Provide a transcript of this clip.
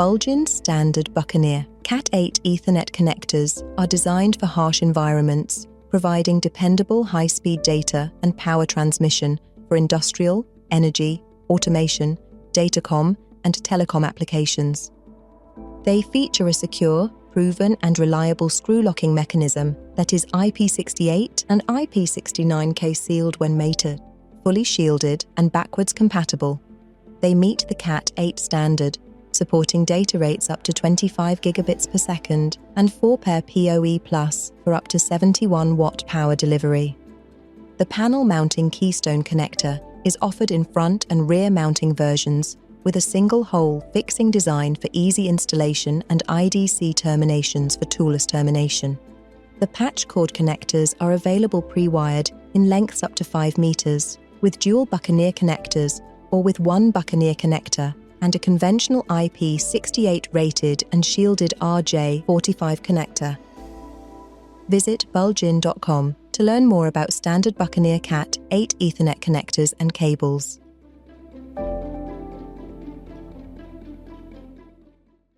Bulgin Standard Buccaneer Cat 8 Ethernet connectors are designed for harsh environments, providing dependable high-speed data and power transmission for industrial, energy, automation, datacom, and telecom applications. They feature a secure, proven and reliable screw locking mechanism that is IP68 and IP69K sealed when mated, fully shielded and backwards compatible. They meet the Cat 8 standard, supporting data rates up to 25 gigabits per second and 4-pair PoE Plus for up to 71 watt power delivery. The panel mounting keystone connector is offered in front and rear mounting versions with a single hole fixing design for easy installation and IDC terminations for toolless termination. The patch cord connectors are available pre-wired in lengths up to 5 meters, with dual Buccaneer connectors or with one Buccaneer connector and a conventional IP68-rated and shielded RJ45 connector. Visit bulgin.com to learn more about standard Buccaneer Cat 8 Ethernet connectors and cables.